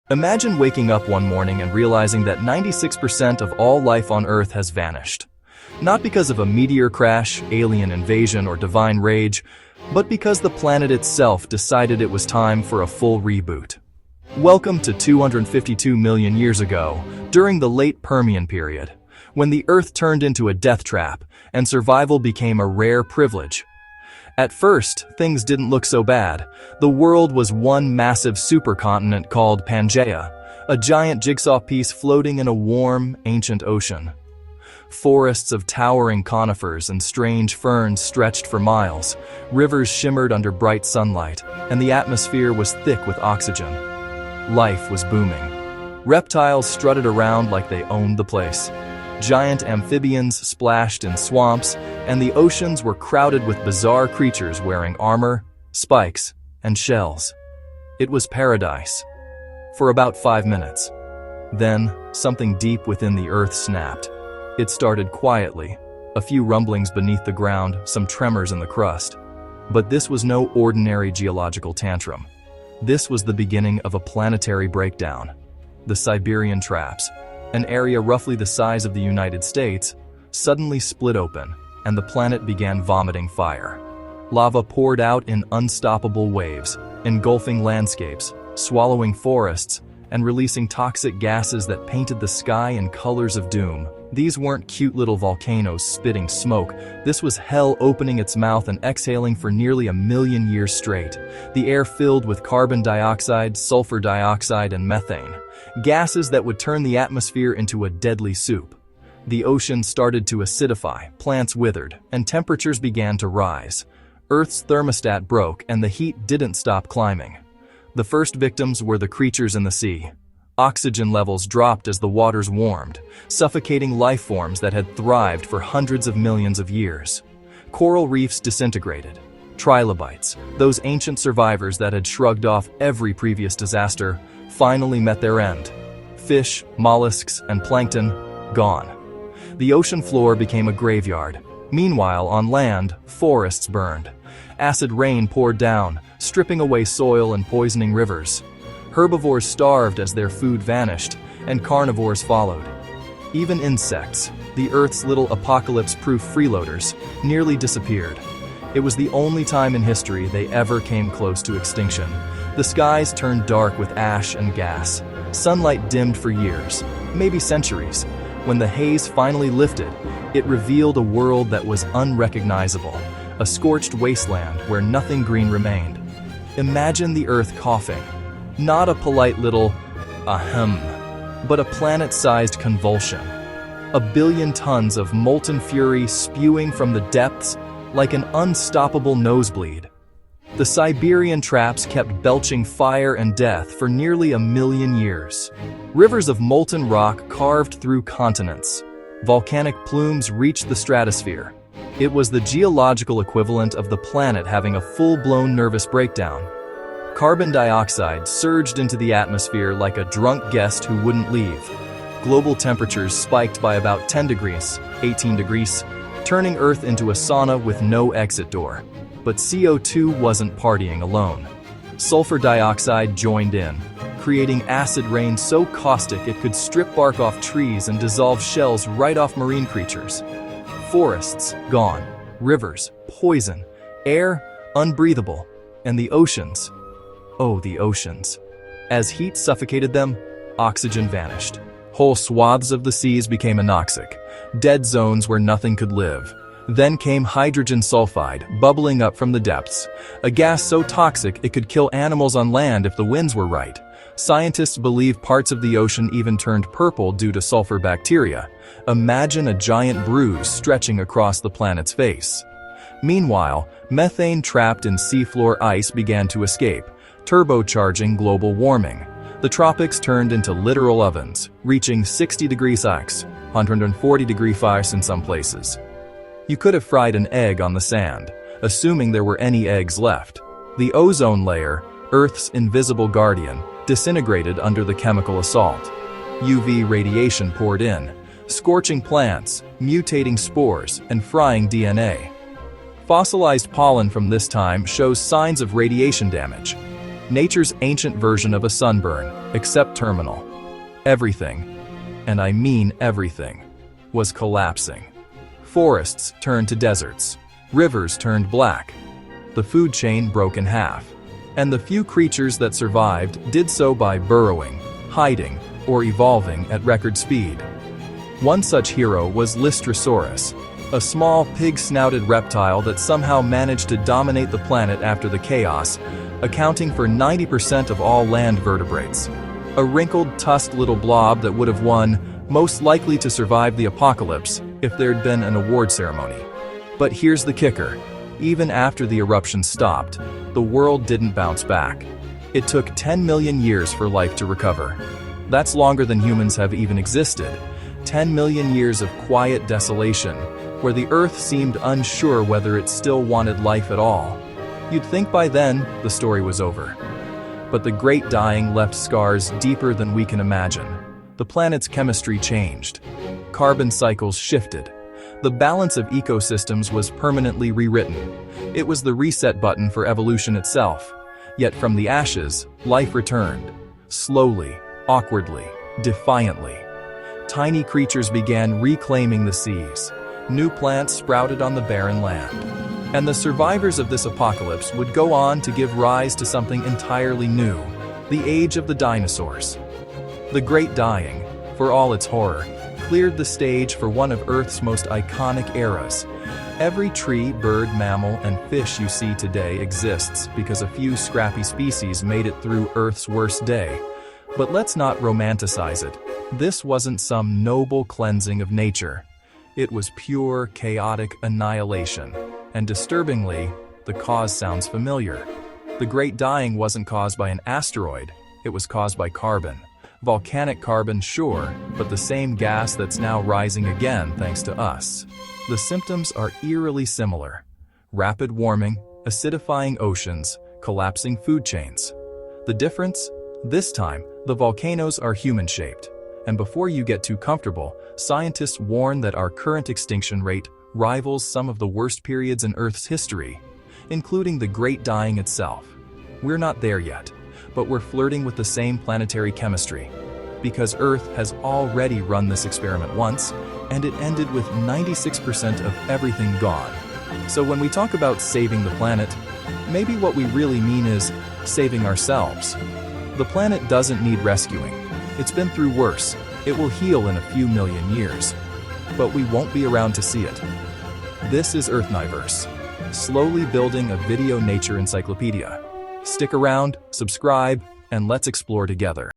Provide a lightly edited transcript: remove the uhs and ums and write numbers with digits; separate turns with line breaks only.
Imagine waking up one morning and realizing that 96% of all life on Earth has vanished. Not because of a meteor crash, alien invasion, or divine rage, but because the planet itself decided it was time for a full reboot. Welcome to 252 million years ago, during the late Permian period, when the Earth turned into a death trap and survival became a rare privilege. At first, things didn't look so bad. The world was one massive supercontinent called Pangaea, a giant jigsaw piece floating in a warm, ancient ocean. Forests of towering conifers and strange ferns stretched for miles, rivers shimmered under bright sunlight, and the atmosphere was thick with oxygen. Life was booming. Reptiles strutted around like they owned the place. Giant amphibians splashed in swamps, and the oceans were crowded with bizarre creatures wearing armor, spikes, and shells. It was paradise. For about 5 minutes. Then, something deep within the earth snapped. It started quietly, a few rumblings beneath the ground, some tremors in the crust. But this was no ordinary geological tantrum. This was the beginning of a planetary breakdown. The Siberian Traps, an area roughly the size of the United States, suddenly split open, and the planet began vomiting fire. Lava poured out in unstoppable waves, engulfing landscapes, swallowing forests, and releasing toxic gases that painted the sky in colors of doom. These weren't cute little volcanoes spitting smoke. This was hell opening its mouth and exhaling for nearly 1,000,000 years straight. The air filled with carbon dioxide, sulfur dioxide, and methane, gases that would turn the atmosphere into a deadly soup. The ocean started to acidify, plants withered, and temperatures began to rise. Earth's thermostat broke and the heat didn't stop climbing. The first victims were the creatures in the sea. Oxygen levels dropped as the waters warmed, suffocating life forms that had thrived for hundreds of millions of years. Coral reefs disintegrated. Trilobites, those ancient survivors that had shrugged off every previous disaster, finally met their end. Fish, mollusks, and plankton, gone. The ocean floor became a graveyard. Meanwhile, on land, forests burned. Acid rain poured down, stripping away soil and poisoning rivers. Herbivores starved as their food vanished, and carnivores followed. Even insects, the Earth's little apocalypse-proof freeloaders, nearly disappeared. It was the only time in history they ever came close to extinction. The skies turned dark with ash and gas. Sunlight dimmed for years, maybe centuries. When the haze finally lifted, it revealed a world that was unrecognizable, a scorched wasteland where nothing green remained. Imagine the Earth coughing. Not a polite little ahem, but a planet-sized convulsion. 1,000,000,000 tons of molten fury spewing from the depths like an unstoppable nosebleed. The Siberian Traps kept belching fire and death for nearly 1,000,000 years. Rivers of molten rock carved through continents. Volcanic plumes reached the stratosphere. It was the geological equivalent of the planet having a full-blown nervous breakdown. Carbon dioxide surged into the atmosphere like a drunk guest who wouldn't leave. Global temperatures spiked by about 10 degrees, 18 degrees, turning Earth into a sauna with no exit door. But CO2 wasn't partying alone. Sulfur dioxide joined in, creating acid rain so caustic it could strip bark off trees and dissolve shells right off marine creatures. Forests, gone. Rivers, poison. Air, unbreathable. And the oceans. Oh, the oceans. As heat suffocated them, oxygen vanished. Whole swaths of the seas became anoxic, dead zones where nothing could live. Then came hydrogen sulfide, bubbling up from the depths, a gas so toxic it could kill animals on land if the winds were right. Scientists believe parts of the ocean even turned purple due to sulfur bacteria. Imagine a giant bruise stretching across the planet's face. Meanwhile, methane trapped in seafloor ice began to escape, turbocharging global warming. The tropics turned into literal ovens, reaching 60 degrees Celsius, 140 degrees Fahrenheit in some places. You could have fried an egg on the sand, assuming there were any eggs left. The ozone layer, Earth's invisible guardian, disintegrated under the chemical assault. UV radiation poured in, scorching plants, mutating spores, and frying DNA. Fossilized pollen from this time shows signs of radiation damage. Nature's ancient version of a sunburn, except terminal. Everything, and I mean everything, was collapsing. Forests turned to deserts. Rivers turned black. The food chain broke in half. And the few creatures that survived did so by burrowing, hiding, or evolving at record speed. One such hero was Lystrosaurus, a small pig-snouted reptile that somehow managed to dominate the planet after the chaos, accounting for 90% of all land vertebrates. A wrinkled, tusked little blob that would have won, most likely to survive the apocalypse, if there'd been an award ceremony. But here's the kicker. Even after the eruption stopped, the world didn't bounce back. It took 10 million years for life to recover. That's longer than humans have even existed. 10 million years of quiet desolation, where the Earth seemed unsure whether it still wanted life at all. You'd think by then, the story was over. But the Great Dying left scars deeper than we can imagine. The planet's chemistry changed. Carbon cycles shifted. The balance of ecosystems was permanently rewritten. It was the reset button for evolution itself. Yet from the ashes, life returned. Slowly, awkwardly, defiantly. Tiny creatures began reclaiming the seas. New plants sprouted on the barren land. And the survivors of this apocalypse would go on to give rise to something entirely new, the age of the dinosaurs. The Great Dying, for all its horror, cleared the stage for one of Earth's most iconic eras. Every tree, bird, mammal, and fish you see today exists because a few scrappy species made it through Earth's worst day. But let's not romanticize it. This wasn't some noble cleansing of nature. It was pure, chaotic annihilation. And disturbingly, the cause sounds familiar. The Great Dying wasn't caused by an asteroid, it was caused by carbon. Volcanic carbon, sure, but the same gas that's now rising again thanks to us. The symptoms are eerily similar. Rapid warming, acidifying oceans, collapsing food chains. The difference? This time, the volcanoes are human-shaped. And before you get too comfortable, scientists warn that our current extinction rate rivals some of the worst periods in Earth's history, including the Great Dying itself. We're not there yet, but we're flirting with the same planetary chemistry. Because Earth has already run this experiment once, and it ended with 96% of everything gone. So when we talk about saving the planet, maybe what we really mean is saving ourselves. The planet doesn't need rescuing. It's been through worse. It will heal in a few million years. But we won't be around to see it. This is Earthniverse, slowly building a video nature encyclopedia. Stick around, subscribe, and let's explore together.